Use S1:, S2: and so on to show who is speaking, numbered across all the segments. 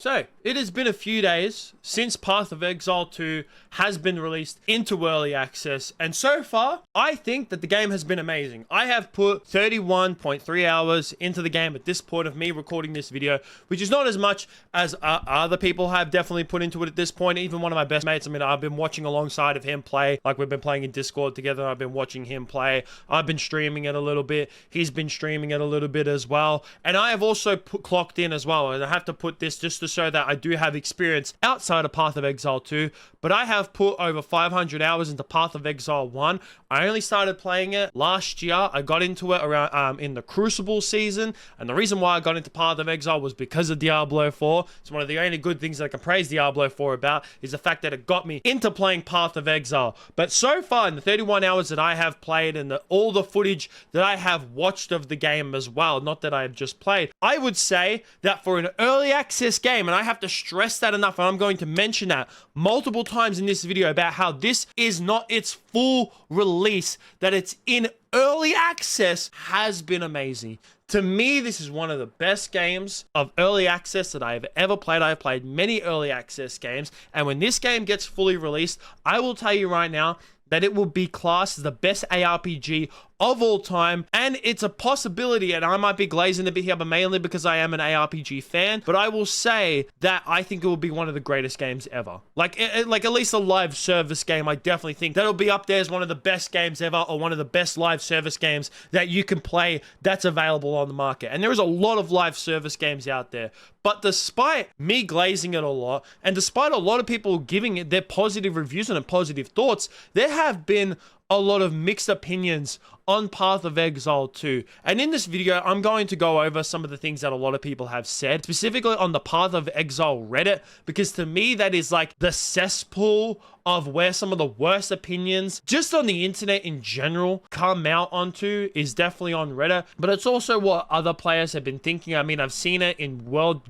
S1: So, it has been a few days since Path of Exile 2 has been released into early access, and so far, I think that the game has been amazing. I have put 31.3 hours into the game at this point of me recording this video, which is not as much as other people have definitely put into it at this point. Even one of my best mates, I mean, I've been watching alongside of him play, like we've been playing in Discord together, I've been watching him play, I've been streaming it a little bit, he's been streaming it a little bit as well, and I have also clocked in as well, and I have to put this just to show that I do have experience outside of Path of Exile 2, but I have put over 500 hours into Path of Exile 1. I only started playing it last year. I got into it around in the Crucible season, and the reason why I got into Path of Exile was because of Diablo 4. It's one of the only good things that I can praise Diablo 4 about, is the fact that it got me into playing Path of Exile. But so far, in the 31 hours that I have played, and all the footage that I have watched of the game as well, not that I have just played, I would say that for an early access game, and I have to stress that enough, and I'm going to mention that multiple times in this video about how this is not its full release, that it's in early access, has been amazing. To me, this is one of the best games of early access that I have ever played. I've played many early access games, and when this game gets fully released, I will tell you right now that it will be classed as the best ARPG of all time, and it's a possibility, and I might be glazing a bit here, but mainly because I am an ARPG fan, but I will say that I think it will be one of the greatest games ever. Like at least a live service game, I definitely think that'll be up there as one of the best games ever, or one of the best live service games that you can play that's available on the market. And there is a lot of live service games out there, but despite me glazing it a lot, and despite a lot of people giving it their positive reviews and positive thoughts, there have been a lot of mixed opinions on Path of Exile 2. And in this video, I'm going to go over some of the things that a lot of people have said, specifically on the Path of Exile Reddit, because to me, that is like the cesspool of where some of the worst opinions, just on the internet in general, come out onto, is definitely on Reddit. But it's also what other players have been thinking. I mean, I've seen it in world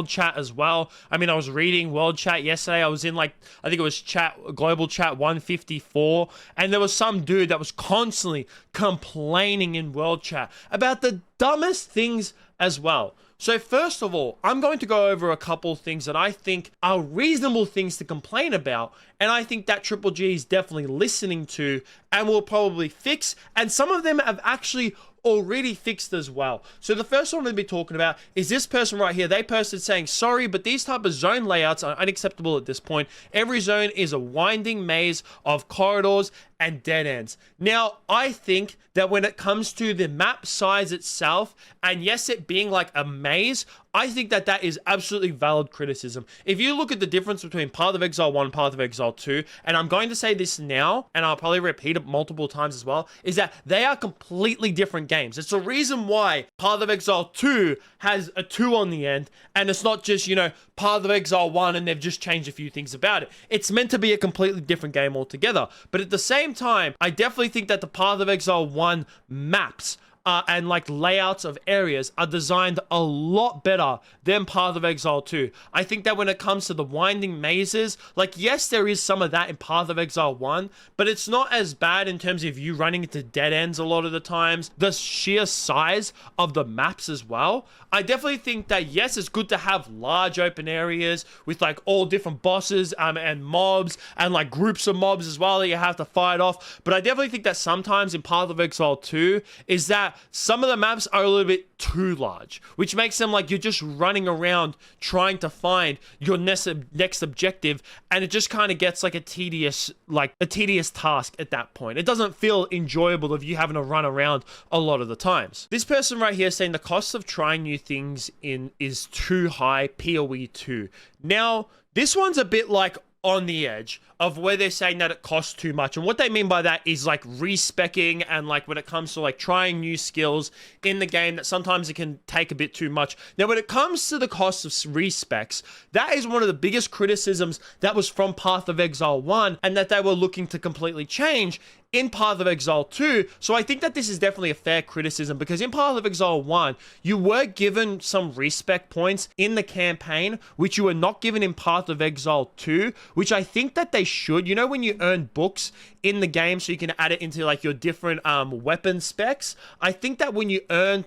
S1: chat as well. I mean, I was reading world chat yesterday. I was in, like, I think it was global chat 154, and there was some dude that was constantly complaining in world chat about the dumbest things as well. So first of all, I'm going to go over a couple things that I think are reasonable things to complain about, and I think that Triple G is definitely listening to and will probably fix, and some of them have actually already fixed as well. So the first one I'm going to be talking about is this person right here. They posted saying, sorry, but these type of zone layouts are unacceptable at this point. Every zone is a winding maze of corridors and dead ends. Now, I think that when it comes to the map size itself, and yes, it being like a maze, I think that that is absolutely valid criticism. If you look at the difference between Path of Exile 1 and Path of Exile 2, and I'm going to say this now, and I'll probably repeat it multiple times as well, is that they are completely different games. It's the reason why Path of Exile 2 has a 2 on the end, and it's not just, you know, Path of Exile 1 and they've just changed a few things about it. It's meant to be a completely different game altogether. But at the same time, I definitely think that the Path of Exile 1 maps and like layouts of areas are designed a lot better than Path of Exile 2. I think that when it comes to the winding mazes, like, yes, there is some of that in Path of Exile 1, but it's not as bad in terms of you running into dead ends a lot of the times. The sheer size of the maps as well. I definitely think that, yes, it's good to have large open areas with like all different bosses and mobs and like groups of mobs as well that you have to fight off. But I definitely think that sometimes in Path of Exile 2 is that some of the maps are a little bit too large, which makes them like you're just running around trying to find your next objective, and it just kind of gets like a tedious task at that point. It doesn't feel enjoyable if you having to run around a lot of the times. This person right here is saying the cost of trying new things is too high, POE 2. Now, this one's a bit like on the edge of where they're saying that it costs too much. And what they mean by that is like respecing, and like when it comes to like trying new skills in the game, that sometimes it can take a bit too much. Now, when it comes to the cost of respecs, that is one of the biggest criticisms that was from Path of Exile 1, and that they were looking to completely change, in Path of Exile 2. So I think that this is definitely a fair criticism, because in Path of Exile 1, you were given some respec points in the campaign, which you were not given in Path of Exile 2, which I think that they should. You know, when you earn books in the game so you can add it into like your different weapon specs, I think that when you earn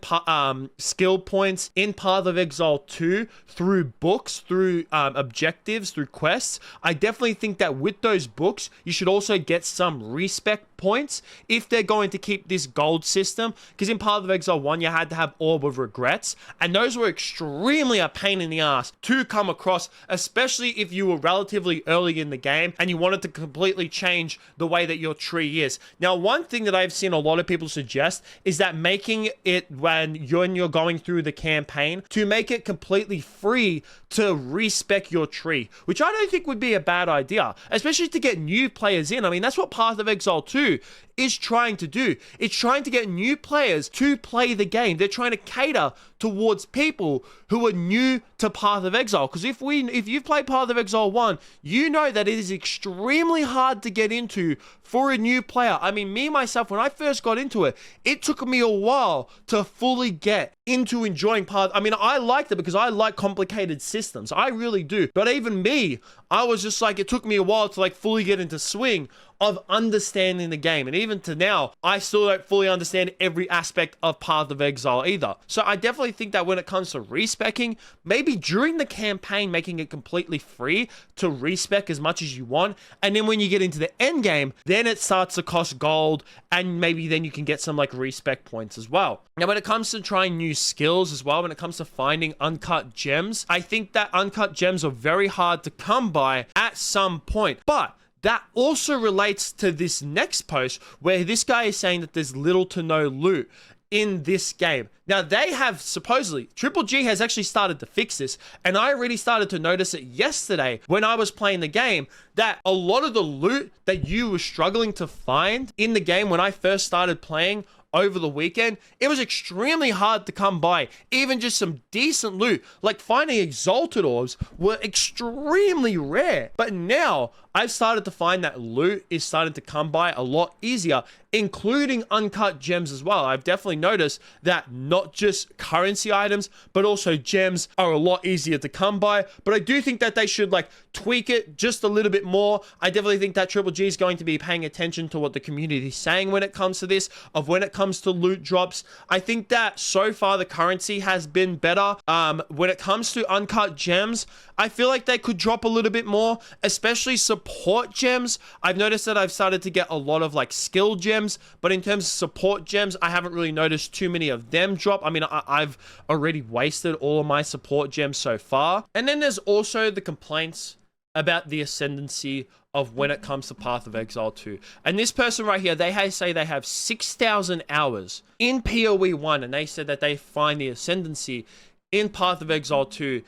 S1: skill points in Path of Exile 2 through books, through objectives, through quests, I definitely think that with those books, you should also get some respec points if they're going to keep this gold system, because in Path of Exile 1 you had to have Orb of Regrets, and those were extremely a pain in the ass to come across, especially if you were relatively early in the game and you wanted to completely change the way that your tree is. Now, one thing that I've seen a lot of people suggest is that making it when you're going through the campaign, to make it completely free to respec your tree, which I don't think would be a bad idea, especially to get new players in. I mean, that's what Path of Exile 2 is trying to do. It's trying to get new players to play the game. They're trying to cater towards people who are new to Path of Exile, because if you've played Path of Exile 1, you know that it is extremely hard to get into for a new player. I mean, me myself, when I first got into it, it took me a while to fully get into enjoying Path. I mean, I liked it because I like complicated systems. I really do. But even me, I was just like, it took me a while to like fully get into swing of understanding the game. And even to now, I still don't fully understand every aspect of Path of Exile either. So I definitely think that when it comes to respecking, maybe during the campaign, making it completely free to respec as much as you want. And then when you get into the end game, then it starts to cost gold, and maybe then you can get some like respec points as well. Now, when it comes to trying new skills as well, when it comes to finding uncut gems, I think that uncut gems are very hard to come by at some point. But that also relates to this next post where this guy is saying that there's little to no loot in this game. Now, they have supposedly, Triple G has actually started to fix this, and I already started to notice it yesterday when I was playing the game, that a lot of the loot that you were struggling to find in the game when I first started playing over the weekend, it was extremely hard to come by. Even just some decent loot, like finding exalted orbs, were extremely rare. But now I've started to find that loot is starting to come by a lot easier, including uncut gems as well. I've definitely noticed that not just currency items, but also gems are a lot easier to come by. But I do think that they should like tweak it just a little bit more. I definitely think that Triple G is going to be paying attention to what the community is saying when it comes to this, of when it comes to loot drops. I think that so far the currency has been better. When it comes to uncut gems, I feel like they could drop a little bit more, especially support gems. I've noticed that I've started to get a lot of like skill gems, but in terms of support gems, I haven't really noticed too many of them drop. I mean, I've already wasted all of my support gems so far. And then there's also the complaints about the ascendancy of when it comes to Path of Exile 2. And this person right here, they say they have 6,000 hours in POE 1, and they said that they find the ascendancy in Path of Exile 2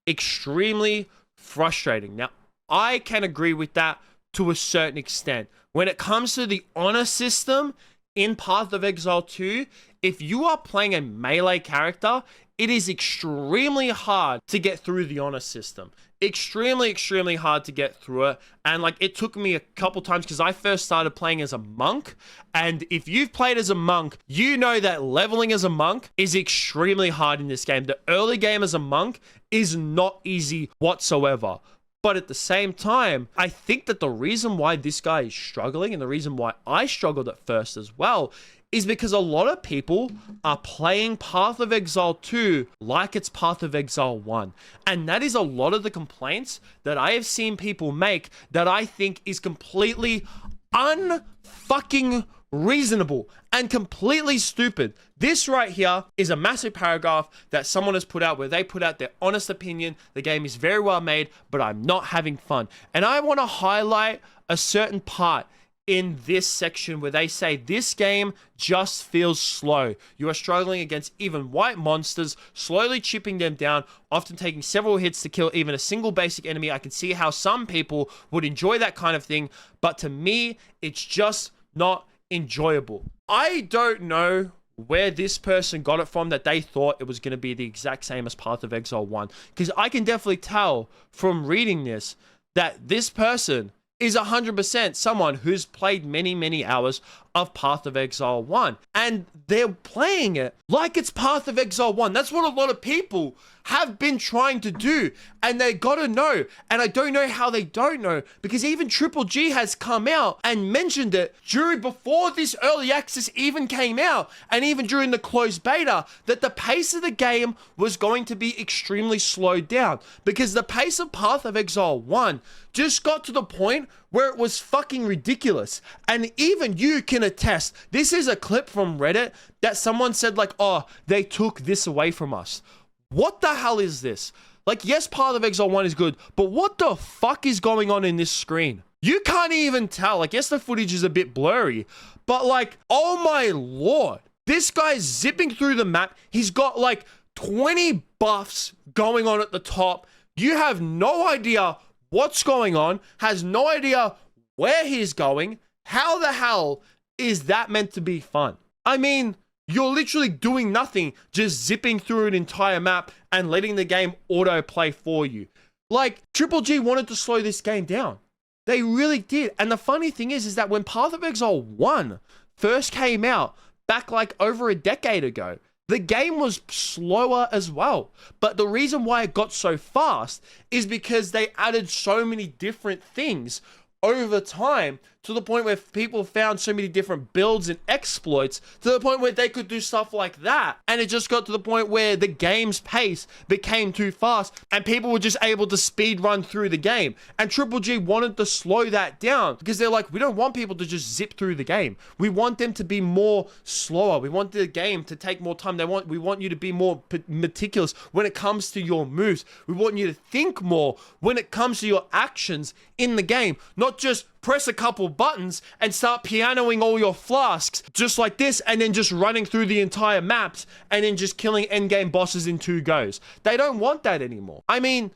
S1: extremely frustrating. Now, I can agree with that to a certain extent. When it comes to the honor system in Path of Exile 2, if you are playing a melee character, it is extremely hard to get through the honor system. Extremely hard to get through it. And like, it took me a couple times because I first started playing as a monk. And if you've played as a monk, you know that leveling as a monk is extremely hard in this game. The early game as a monk is not easy whatsoever. But at the same time, I think that the reason why this guy is struggling, and the reason why I struggled at first as well, is because a lot of people are playing Path of Exile 2 like it's Path of Exile 1. And that is a lot of the complaints that I have seen people make that I think is completely unfucking reasonable and completely stupid. This right here is a massive paragraph that someone has put out where they put out their honest opinion. The game is very well made, but I'm not having fun. And I want to highlight a certain part in this section where they say this game just feels slow. You are struggling against even white monsters, slowly chipping them down, often taking several hits to kill even a single basic enemy. I can see how some people would enjoy that kind of thing, but to me, it's just not enjoyable. I don't know where this person got it from that they thought it was going to be the exact same as Path of Exile 1, because I can definitely tell from reading this that this person is 100% someone who's played many, many hours of Path of Exile 1. And they're playing it like it's Path of Exile 1. That's what a lot of people have been trying to do. And they gotta know. And I don't know how they don't know, because even Triple G has come out and mentioned it before this early access even came out, and even during the closed beta, that the pace of the game was going to be extremely slowed down, because the pace of Path of Exile 1 just got to the point where it was fucking ridiculous. And even you can attest. This is a clip from Reddit that someone said like, oh, they took this away from us. What the hell is this? Like, yes, Path of Exile 1 is good, but what the fuck is going on in this screen? You can't even tell. Like, yes, the footage is a bit blurry, but like, oh my lord. This guy's zipping through the map. He's got like 20 buffs going on at the top. You have no idea what's going on, has no idea where he's going. How the hell is that meant to be fun? I mean, you're literally doing nothing, just zipping through an entire map and letting the game autoplay for you. Like, Triple G wanted to slow this game down. They really did. And the funny thing is that when Path of Exile 1 first came out, back like over a decade ago, the game was slower as well. But the reason why it got so fast is because they added so many different things over time, to the point where people found so many different builds and exploits, to the point where they could do stuff like that. And it just got to the point where the game's pace became too fast and people were just able to speed run through the game. And Triple G wanted to slow that down, because they're like, we don't want people to just zip through the game. We want them to be more slower. We want the game to take more time. We want you to be more meticulous when it comes to your moves. We want you to think more when it comes to your actions in the game, not just press a couple buttons and start pianoing all your flasks just like this, and then just running through the entire maps and then just killing endgame bosses in 2 goes. They don't want that anymore. I mean,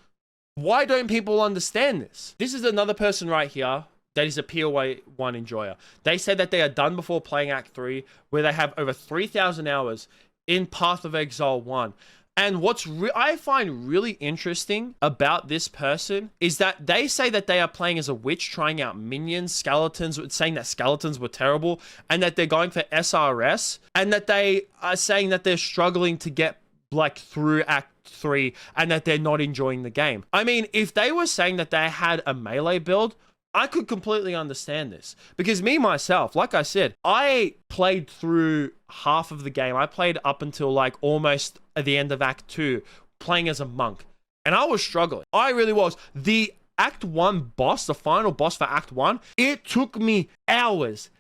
S1: why don't people understand this? This is another person right here that is a POE 1 enjoyer. They said that they are done before playing Act 3, where they have over 3,000 hours in Path of Exile 1. And what's I find really interesting about this person is that they say that they are playing as a witch, trying out minions, skeletons, saying that skeletons were terrible, and that they're going for SRS, and that they are saying that they're struggling to get like through Act 3 and that they're not enjoying the game. I mean, if they were saying that they had a melee build, I could completely understand this, because me, myself, like I said, I played through half of the game. I played up until like almost at the end of Act 2, playing as a monk, and I was struggling. I really was. The Act 1 boss, the final boss for Act 1, it took me hours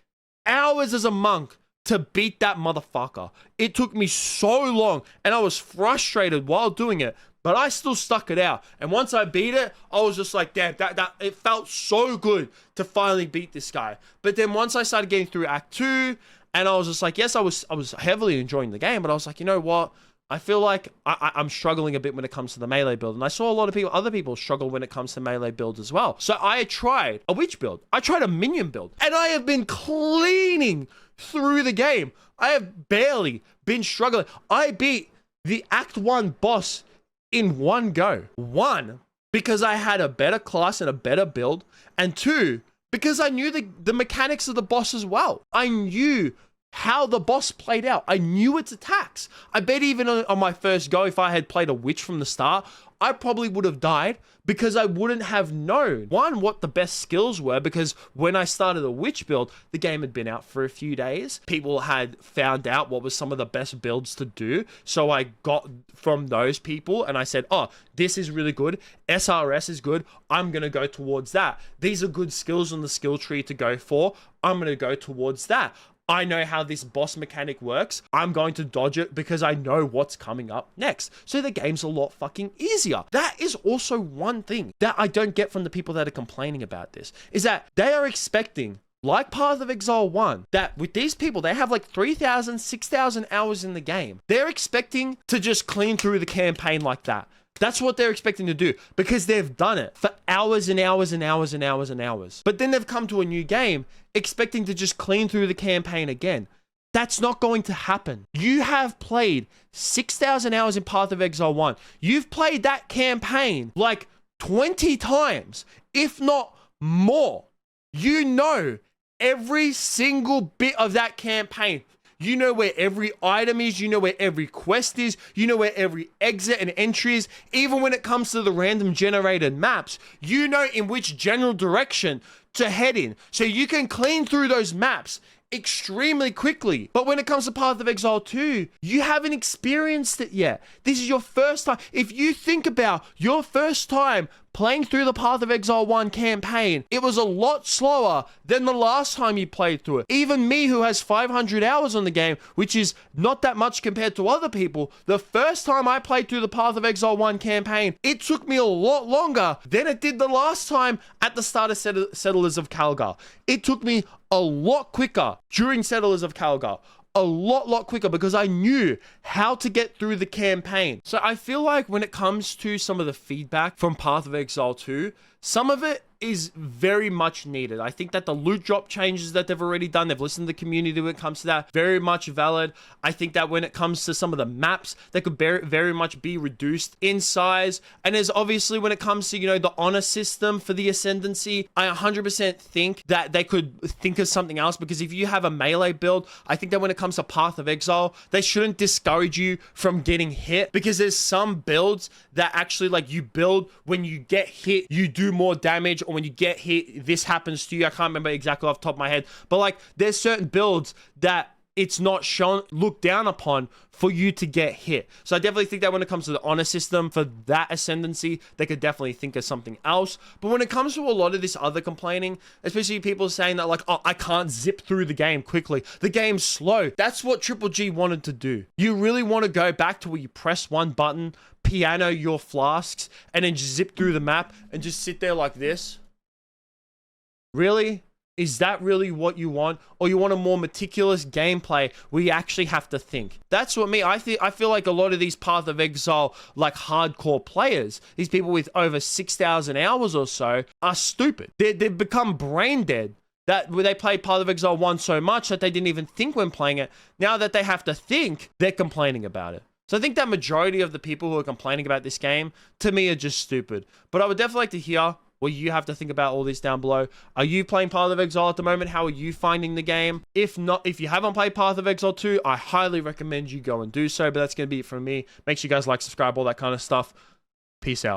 S1: as a monk to beat that motherfucker. It took me so long, and I was frustrated while doing it, but I still stuck it out. And once I beat it, I was just like, damn, that it felt so good to finally beat this guy. But then once I started getting through Act 2, and I was just like, yes, I was heavily enjoying the game, but I was like, you know what? I feel like I'm struggling a bit when it comes to the melee build. And I saw a lot of other people struggle when it comes to melee builds as well. So I tried a witch build. I tried a minion build. And I have been cleaning through the game. I have barely been struggling. I beat the Act 1 boss in 1 go. 1, because I had a better class and a better build. And 2, because I knew the mechanics of the boss as well. I knew how the boss played out. I knew its attacks. I bet even on my first go, if I had played a witch from the start, I probably would have died, because I wouldn't have known, 1, what the best skills were, because when I started a witch build, the game had been out for a few days. People had found out what was some of the best builds to do. So I got from those people and I said, oh, this is really good. SRS is good. I'm going to go towards that. These are good skills on the skill tree to go for. I'm going to go towards that. I know how this boss mechanic works. I'm going to dodge it because I know what's coming up next. So the game's a lot fucking easier. That is also one thing that I don't get from the people that are complaining about this, is that they are expecting, like Path of Exile 1, that with these people, they have like 3,000, 6,000 hours in the game. They're expecting to just clean through the campaign like that. That's what they're expecting to do, because they've done it for hours and hours and hours and hours and hours. But then they've come to a new game expecting to just clean through the campaign again. That's not going to happen. You have played 6,000 hours in Path of Exile 1. You've played that campaign like 20 times, if not more. You know every single bit of that campaign. You know where every item is. You know where every quest is. You know where every exit and entry is. Even when it comes to the random generated maps, you know in which general direction to head in. So you can clean through those maps extremely quickly. But when it comes to Path of Exile 2, you haven't experienced it yet. This is your first time. If you think about your first time playing through the Path of Exile 1 campaign, it was a lot slower than the last time you played through it. Even me, who has 500 hours on the game, which is not that much compared to other people, the first time I played through the Path of Exile 1 campaign, it took me a lot longer than it did the last time at the start of Settlers of Calgar. It took me a lot quicker during Settlers of Calgar. A lot quicker because I knew how to get through the campaign. So I feel like when it comes to some of the feedback from Path of Exile 2, some of it is very much needed. I think that the loot drop changes that they've already done, they've listened to the community when it comes to that, very much valid. I think that when it comes to some of the maps, they could very much be reduced in size. And there's obviously when it comes to, you know, the honor system for the Ascendancy, I 100% think that they could think of something else, because if you have a melee build, I think that when it comes to Path of Exile, they shouldn't discourage you from getting hit, because there's some builds that actually, like, you build when you get hit, you do more damage, or when you get hit, this happens to you. I can't remember exactly off the top of my head, but like there's certain builds that it's not looked down upon for you to get hit. So I definitely think that when it comes to the honor system for that Ascendancy, they could definitely think of something else. But when it comes to a lot of this other complaining, especially people saying that like, oh, I can't zip through the game quickly, the game's slow. That's what Triple G wanted to do. You really want to go back to where you press one button, piano your flasks, and then just zip through the map and just sit there like this? Really? Is that really what you want? Or you want a more meticulous gameplay where you actually have to think? That's what I feel like a lot of these Path of Exile, like hardcore players, these people with over 6,000 hours or so, are stupid. They've become brain dead. That where they played Path of Exile 1 so much that they didn't even think when playing it. Now that they have to think, they're complaining about it. So I think that majority of the people who are complaining about this game, to me, are just stupid. But I would definitely like to hear what you have to think about all this down below. Are you playing Path of Exile at the moment? How are you finding the game? If not, if you haven't played Path of Exile 2, I highly recommend you go and do so. But that's going to be it from me. Make sure you guys like, subscribe, all that kind of stuff. Peace out.